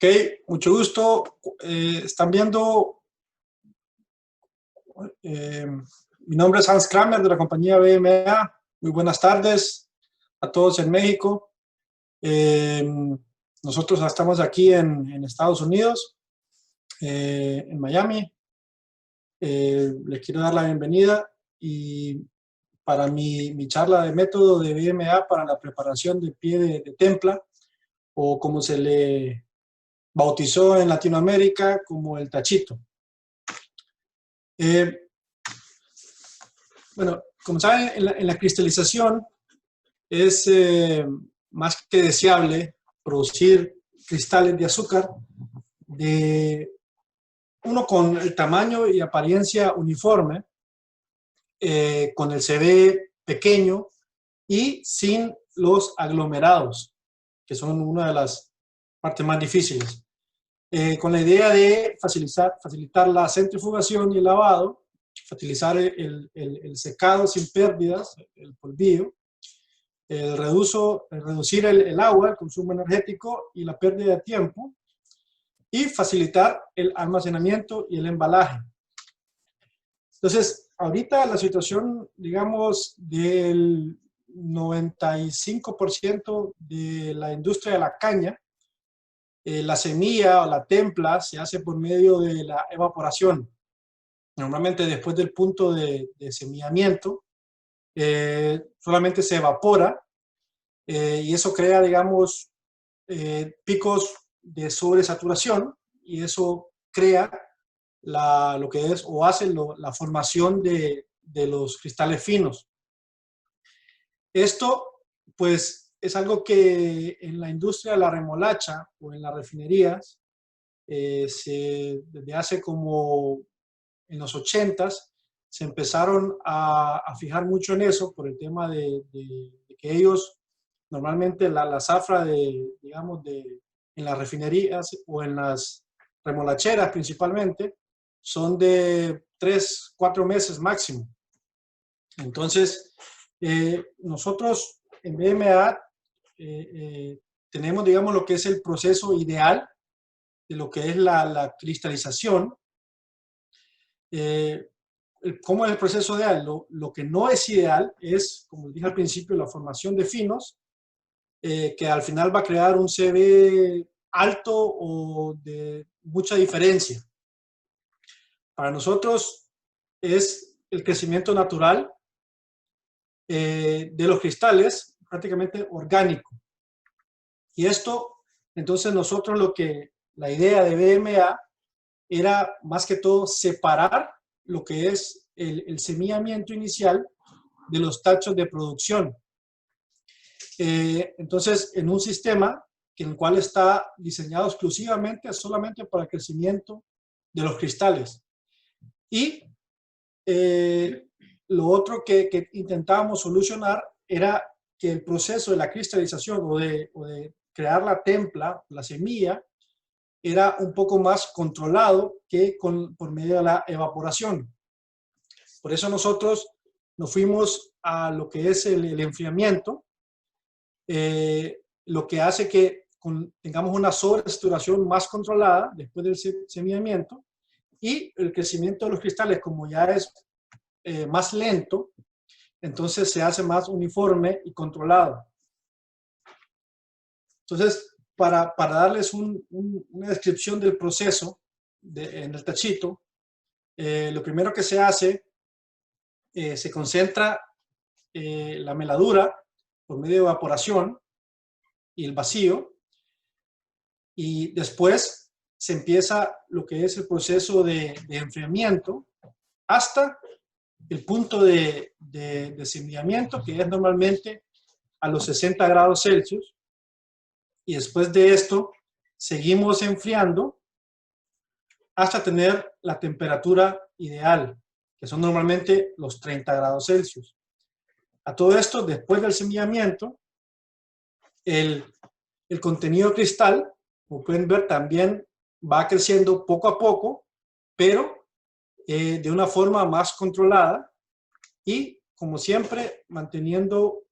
Ok, mucho gusto. Están viendo, eh, mi nombre es Hans Kramer de la compañía BMA. Muy buenas tardes a todos en México. Eh, Nosotros estamos aquí en Estados Unidos, en Miami. Les quiero dar la bienvenida y para mi charla de método de BMA para la preparación de pie de templa, o como se le bautizó en Latinoamérica como el tachito. Eh, Bueno, como saben, en la cristalización es más que deseable producir cristales de azúcar de uno con el tamaño y apariencia uniforme, con el CD pequeño y sin los aglomerados, que son una de las partes más difíciles. Con la idea de facilitar la centrifugación y el lavado, facilitar el secado sin pérdidas, el polvillo, reducir el agua, el consumo energético y la pérdida de tiempo, y facilitar el almacenamiento y el embalaje. Entonces, ahorita la situación, digamos, del 95% de la industria de la caña, la semilla o la templa se hace por medio de la evaporación. Normalmente después del punto de semillamiento, solamente se evapora, y eso crea, digamos, picos de sobresaturación, y eso crea lo que es o hace la formación de los cristales finos. Esto, pues, es algo que en la industria de la remolacha o en las refinerías, desde hace como en los 80s, se empezaron a fijar mucho en eso por el tema de que ellos, normalmente la zafra digamos, en las refinerías o en las remolacheras principalmente, son de 3, 4 meses máximo. Entonces, nosotros en BMA tenemos, digamos, lo que es el proceso ideal de lo que es la cristalización. ¿Cómo es el proceso ideal? Lo que no es ideal es, como dije al principio, la formación de finos, que al final va a crear un CV alto o de mucha diferencia. Para nosotros es el crecimiento natural de los cristales, prácticamente orgánico. Y esto, entonces nosotros la idea de BMA era más que todo separar lo que es el semillamiento inicial de los tachos de producción. Entonces, en un sistema en el cual está diseñado exclusivamente solamente para el crecimiento de los cristales. Y lo otro que intentábamos solucionar era que el proceso de la cristalización o de crear la templa, la semilla, era un poco más controlado que por medio de la evaporación. Por eso nosotros nos fuimos a lo que es el enfriamiento, lo que hace que tengamos una sobresaturación más controlada después del semillamiento, y el crecimiento de los cristales, como ya es más lento, entonces se hace más uniforme y controlado. Entonces, para darles una descripción del proceso en el tachito, lo primero que se hace, se concentra la meladura por medio de evaporación y el vacío, y después se empieza lo que es el proceso de enfriamiento hasta el punto de semillamiento, que es normalmente a los 60 grados Celsius, y después de esto seguimos enfriando hasta tener la temperatura ideal, que son normalmente los 30 grados Celsius. A todo esto, después del semillamiento, el contenido cristal, como pueden ver, también va creciendo poco a poco, pero de una forma más controlada, y, como siempre, manteniendo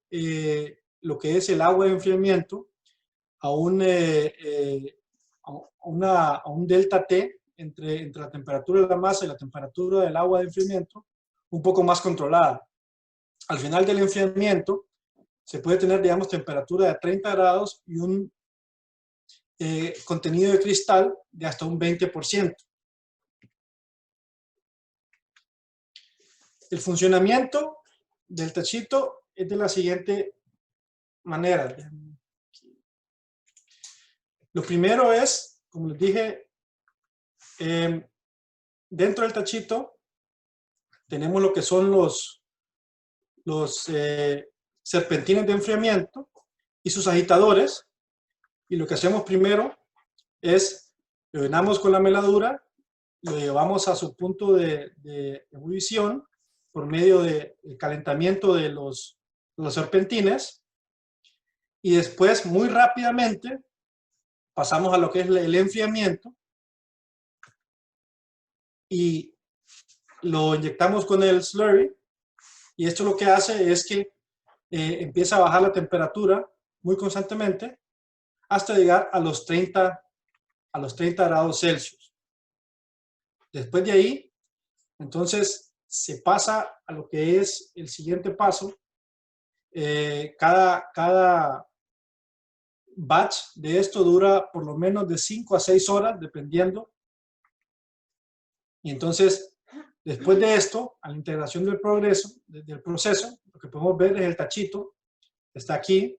lo que es el agua de enfriamiento a un a un delta T entre la temperatura de la masa y la temperatura del agua de enfriamiento un poco más controlada. Al final del enfriamiento se puede tener, digamos, temperatura de 30 grados y un contenido de cristal de hasta un 20%. El funcionamiento del tachito es de la siguiente manera. Lo primero es, como les dije, dentro del tachito tenemos lo que son los serpentines de enfriamiento y sus agitadores. Y lo que hacemos primero es, lo llenamos con la meladura, lo llevamos a su punto de ebullición por medio del calentamiento de los serpentines, y después muy rápidamente pasamos a lo que es el enfriamiento y lo inyectamos con el slurry, y esto lo que hace es que empieza a bajar la temperatura muy constantemente hasta llegar a los 30 grados Celsius. Después de ahí, entonces se pasa a lo que es el siguiente paso. Cada batch de esto dura por lo menos de 5 a 6 horas, dependiendo. Y entonces, después de esto, a la integración del proceso, lo que podemos ver es el tachito, está aquí.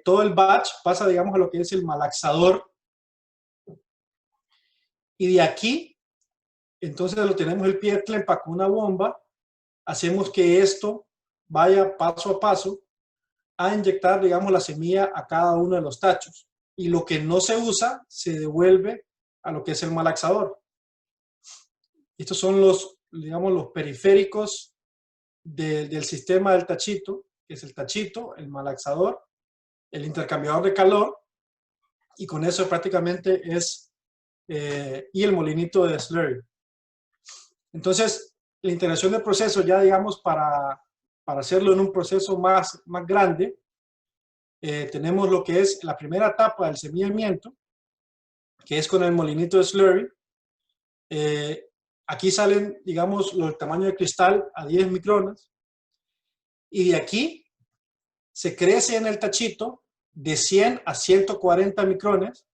Todo el batch pasa, digamos, a lo que es el malaxador. Y de aquí, entonces lo tenemos el pie de clempa con una bomba. Hacemos que esto vaya paso a paso a inyectar, digamos, la semilla a cada uno de los tachos. Y lo que no se usa se devuelve a lo que es el malaxador. Estos son los, digamos, los periféricos del sistema del tachito, que es el tachito, el malaxador, el intercambiador de calor, y con eso prácticamente es, y el molinito de slurry. Entonces, la integración del proceso ya, digamos, para hacerlo en un proceso más grande, tenemos lo que es la primera etapa del semillamiento, que es con el molinito de slurry. Aquí salen, digamos, el tamaño de cristal a 10 micrones, y de aquí se crece en el tachito de 100 a 140 micrones,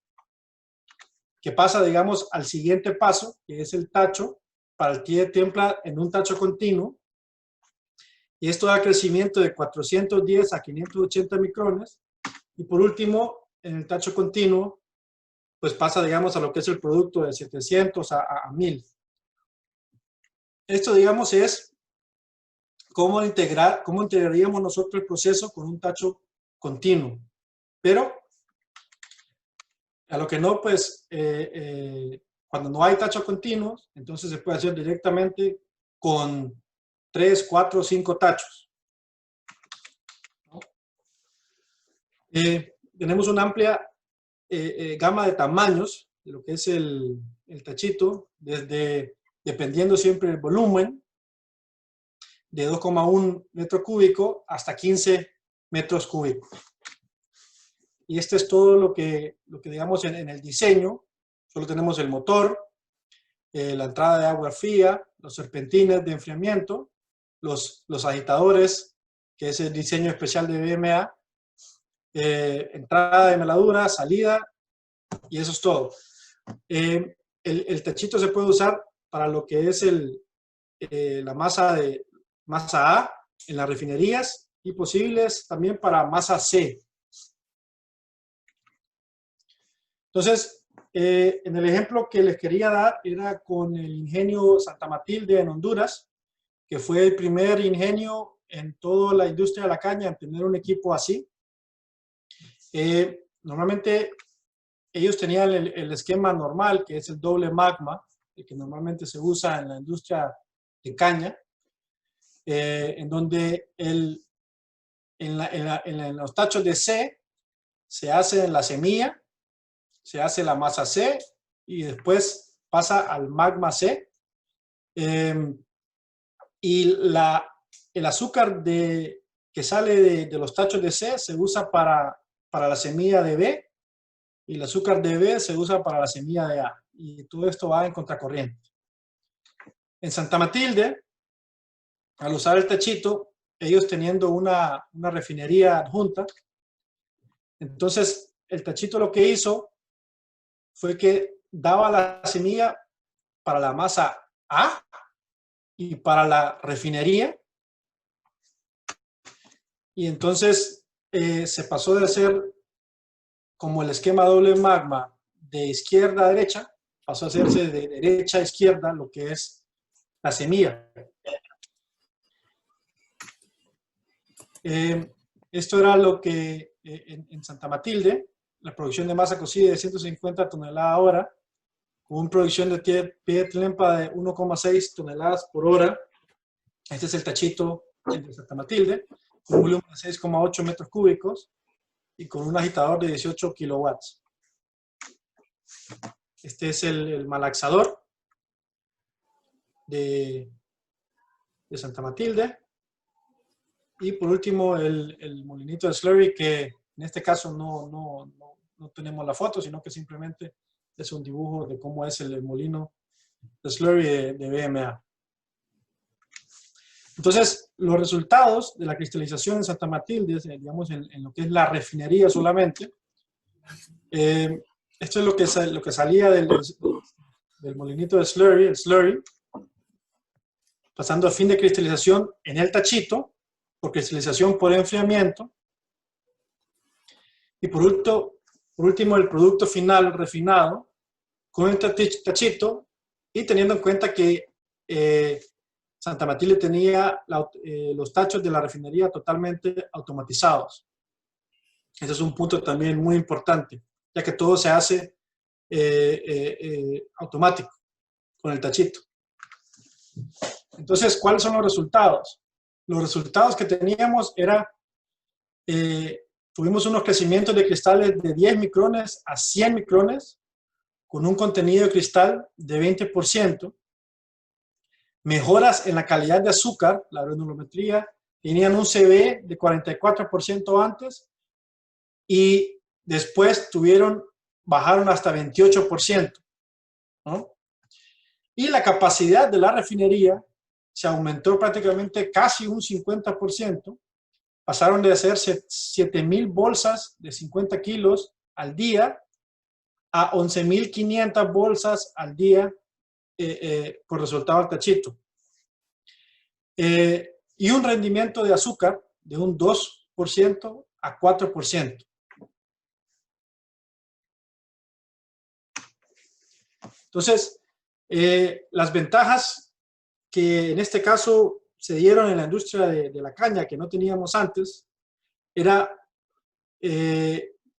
que pasa, digamos, al siguiente paso, que es el tacho, para el pie de templa en un tacho continuo. Y esto da crecimiento de 410 a 580 micrones. Y por último, en el tacho continuo, pues pasa, digamos, a lo que es el producto de 700 a 1000. Esto, digamos, es cómo integraríamos nosotros el proceso con un tacho continuo. Pero a lo que no, pues, cuando no hay tachos continuos, entonces se puede hacer directamente con 3, 4, 5 tachos. ¿No? Tenemos una amplia gama de tamaños de lo que es el tachito, dependiendo siempre del volumen, de 2,1 metro cúbico hasta 15 metros cúbicos. Y este es todo lo que digamos en el diseño. Solo tenemos el motor, la entrada de agua fría, los serpentines de enfriamiento, los agitadores, que es el diseño especial de BMA, entrada de meladura, salida, y eso es todo. El tachito se puede usar para lo que es la masa A en las refinerías, y posibles también para masa C. Entonces, en el ejemplo que les quería dar era con el ingenio Santa Matilde en Honduras, que fue el primer ingenio en toda la industria de la caña en tener un equipo así. Normalmente ellos tenían el esquema normal, que es el doble magma, el que normalmente se usa en la industria de caña, en donde en los tachos de C se hace en la semilla, se hace la masa C y después pasa al magma C. Y el azúcar que sale de los tachos de C se usa para la semilla de B, y el azúcar de B se usa para la semilla de A. Y todo esto va en contracorriente. En Santa Matilde, al usar el tachito, ellos teniendo una refinería adjunta, entonces el tachito lo que hizo fue que daba la semilla para la masa A y para la refinería. Y entonces se pasó de hacer como el esquema doble magma de izquierda a derecha, pasó a hacerse de derecha a izquierda lo que es la semilla. Esto era lo que en Santa Matilde, la producción de masa cocida de 150 toneladas hora, con una producción de pie de tlempa de 1,6 toneladas por hora. Este es el tachito de Santa Matilde, con un volumen de 6,8 metros cúbicos y con un agitador de 18 kilowatts. Este es el malaxador de Santa Matilde. Y por último, el molinito de slurry, que en este caso no tenemos la foto, sino que simplemente es un dibujo de cómo es el molino de slurry de BMA. Entonces, los resultados de la cristalización en Santa Matilde, digamos en lo que es la refinería solamente, esto es lo que salía del molinito de slurry, el slurry, pasando a fin de cristalización en el tachito, por cristalización por enfriamiento, y por último el producto final refinado con el tachito, y teniendo en cuenta que Santa Matilde tenía los tachos de la refinería totalmente automatizados. Ese es un punto también muy importante, ya que todo se hace automático con el tachito. Entonces, ¿cuáles son los resultados? Los resultados que teníamos era, tuvimos unos crecimientos de cristales de 10 micrones a 100 micrones, con un contenido de cristal de 20%, mejoras en la calidad de azúcar, la granulometría, tenían un CBE de 44% antes, y después bajaron hasta 28%, ¿no? Y la capacidad de la refinería se aumentó prácticamente casi un 50%, pasaron de hacer 7,000 bolsas de 50 kilos al día a 11,500 bolsas al día por resultado del tachito. Y un rendimiento de azúcar de un 2% a 4%. Entonces, las ventajas que en este caso se dieron en la industria de la caña, que no teníamos antes, era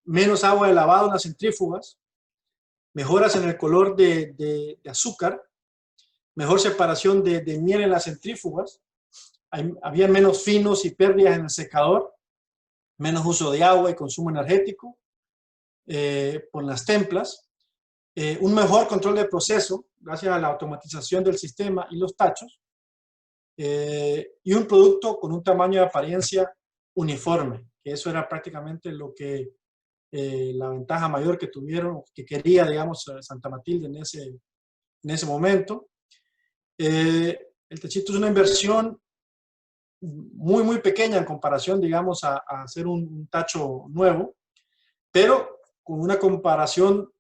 menos agua de lavado en las centrífugas, mejoras en el color de azúcar, mejor separación de miel en las centrífugas, había menos finos y pérdidas en el secador, menos uso de agua y consumo energético por las templas, un mejor control de proceso gracias a la automatización del sistema y los tachos, y un producto con un tamaño de apariencia uniforme, que eso era prácticamente lo que la ventaja mayor que tuvieron, que quería, digamos, Santa Matilde en ese momento. El techito es una inversión muy, muy pequeña en comparación, digamos, a hacer un tacho nuevo, pero con una comparación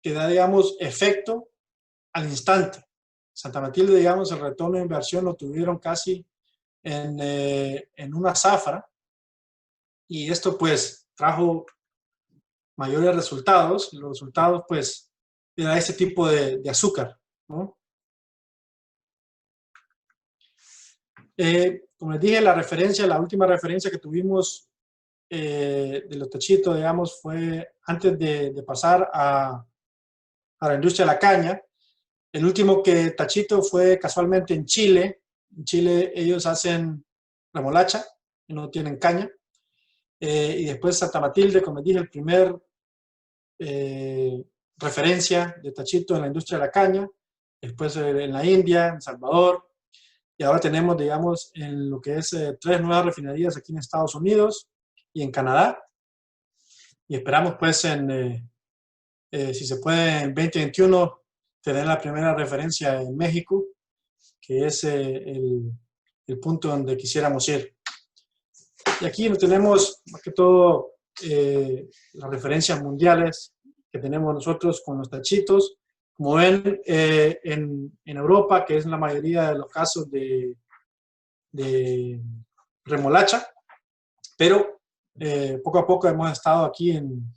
que da, digamos, efecto al instante. Santa Matilde, digamos, el retorno de inversión lo tuvieron casi en una zafra, y esto pues trajo mayores resultados. Los resultados pues era ese tipo de azúcar, ¿no? Como les dije, la última referencia que tuvimos de los tachitos, digamos, fue antes de pasar a la industria de la caña. El último tachito fue casualmente en Chile. En Chile ellos hacen remolacha y no tienen caña. Y después Santa Matilde, como les dije, el primer referencia de tachito en la industria de la caña. Después en la India, en Salvador. Y ahora tenemos, digamos, en lo que es 3 nuevas refinerías aquí en Estados Unidos y en Canadá. Y esperamos, pues, en si se puede en 2021 tener la primera referencia en México, que es el punto donde quisiéramos ir. Y aquí tenemos más que todo las referencias mundiales que tenemos nosotros con los tachitos. Como ven, en Europa, que es la mayoría de los casos de remolacha, pero poco a poco hemos estado aquí en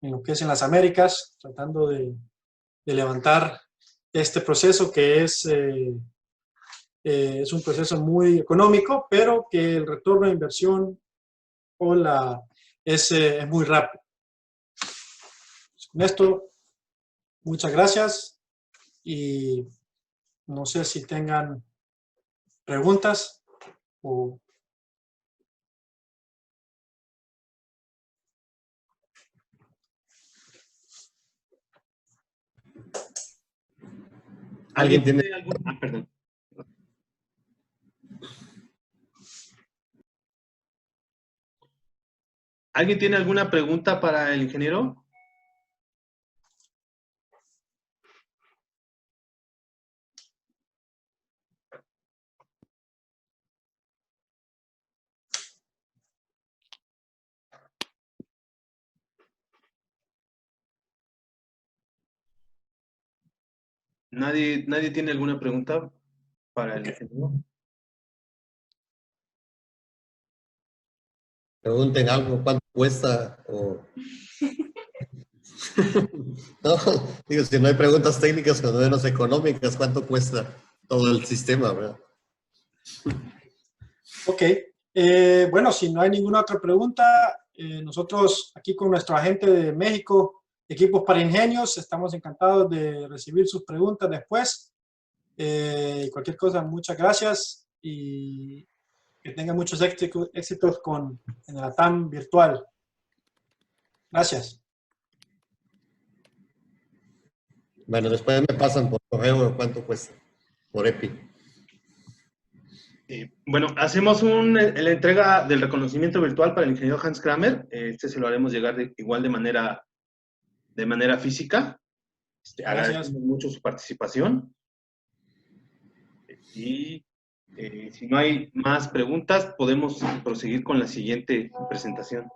lo que es en las Américas, tratando de levantar este proceso que es un proceso muy económico, pero que el retorno de inversión es muy rápido. Con esto, muchas gracias y no sé si tengan preguntas o... ¿Alguien tiene algún... perdón. ¿Alguien tiene alguna pregunta para el ingeniero? ¿Nadie tiene alguna pregunta para el ingeniero? Pregunten algo, ¿cuánto cuesta? O... no, digo, si no hay preguntas técnicas, cuando menos económicas, ¿cuánto cuesta todo el sistema, verdad? Ok. Bueno, si no hay ninguna otra pregunta, nosotros aquí con nuestro agente de México, Equipos para Ingenios, estamos encantados de recibir sus preguntas después. Cualquier cosa, muchas gracias y que tengan muchos éxitos en la TAM virtual. Gracias. Bueno, después me pasan por correo cuánto cuesta, por EPI. Bueno, hacemos la entrega del reconocimiento virtual para el ingeniero Hans Kramer. Se lo haremos llegar igual de manera física. Agradecemos mucho su participación. Y si no hay más preguntas, podemos proseguir con la siguiente presentación.